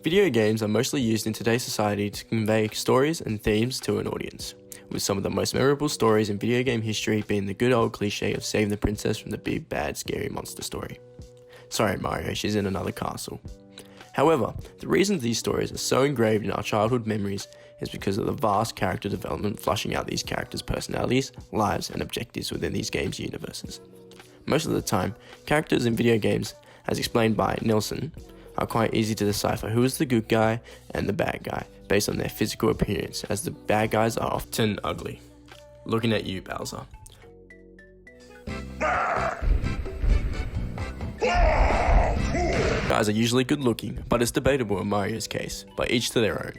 Video games are mostly used in today's society to convey stories and themes to an audience, with some of the most memorable stories in video game history being the good old cliche of saving the princess from the big bad scary monster story. Sorry Mario, she's in another castle. However, the reason these stories are so engraved in our childhood memories is because of the vast character development flushing out these characters' personalities, lives, and objectives within these games' universes. Most of the time, characters in video games, as explained by Nelson, are quite easy to decipher who is the good guy and the bad guy based on their physical appearance, as the bad guys are often ugly. Looking at you, Bowser. Guys are usually good looking, but it's debatable in Mario's case, but each to their own.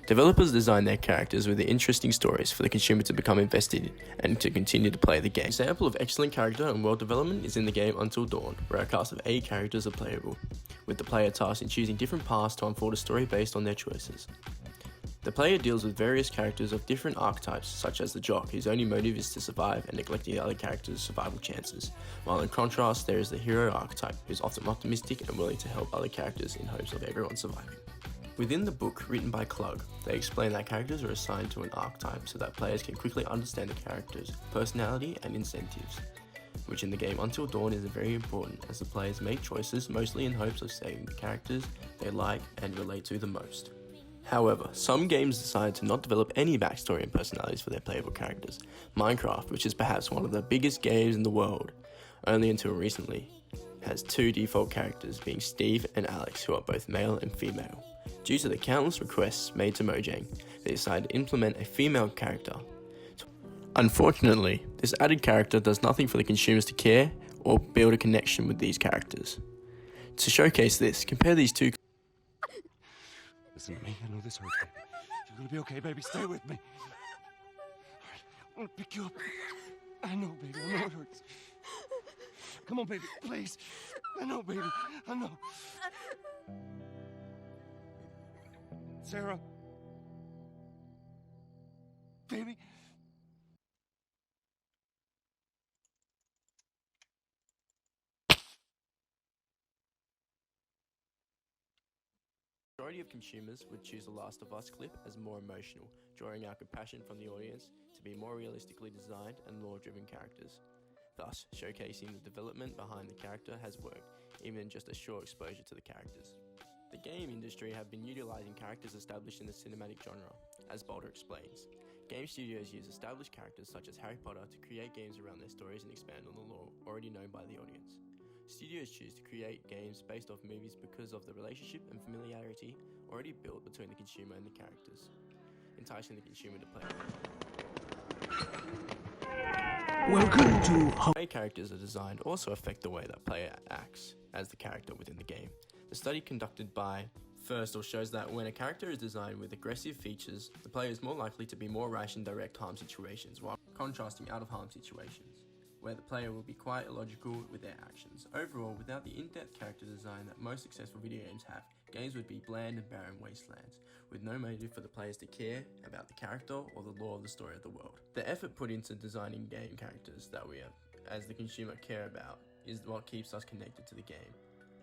Developers design their characters with interesting stories for the consumer to become invested in and to continue to play the game. An example of excellent character and world development is in the game Until Dawn, where a cast of 8 characters are playable, with the player tasked in choosing different paths to unfold a story based on their choices. The player deals with various characters of different archetypes, such as the jock, whose only motive is to survive and neglecting the other characters' survival chances, while in contrast there is the hero archetype, who's often optimistic and willing to help other characters in hopes of everyone surviving. Within the book written by Klug, they explain that characters are assigned to an archetype so that players can quickly understand the character's personality and incentives, which in the game Until Dawn is very important as the players make choices mostly in hopes of saving the characters they like and relate to the most. However, some games decide to not develop any backstory and personalities for their playable characters. Minecraft, which is perhaps one of the biggest games in the world, only until recently, has 2 default characters being Steve and Alex, who are both male and female. Due to the countless requests made to Mojang, they decided to implement a female character. Unfortunately, this added character does nothing for the consumers to care or build a connection with these characters. To showcase this, compare these two. Listen to me, I know this hurts, baby. You're gonna be okay, baby. Stay with me. All right, I'm gonna pick you up. I know, baby. I know it hurts. Come on, baby, please. I know, baby. I know. Sarah. Baby. The majority of consumers would choose The Last of Us clip as more emotional, drawing out compassion from the audience to be more realistically designed and lore-driven characters. Thus, showcasing the development behind the character has worked, even in just a short exposure to the characters. The game industry have been utilizing characters established in the cinematic genre, as Boulder explains. Game studios use established characters such as Harry Potter to create games around their stories and expand on the lore already known by the audience. Studios choose to create games based off movies because of the relationship and familiarity already built between the consumer and the characters, enticing the consumer to play. Welcome to The way characters are designed also affect the way that player acts as the character within the game. The study conducted by Firstall shows that when a character is designed with aggressive features, the player is more likely to be more rash in direct harm situations, while contrasting out of harm situations, where the player will be quite illogical with their actions. Overall, without the in-depth character design that most successful video games have, games would be bland and barren wastelands, with no motive for the players to care about the character or the lore of the story of the world. The effort put into designing game characters that we, as the consumer, care about is what keeps us connected to the game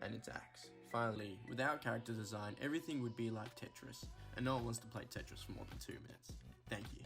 and its acts. Finally, without character design, everything would be like Tetris, and no one wants to play Tetris for more than 2 minutes. Thank you.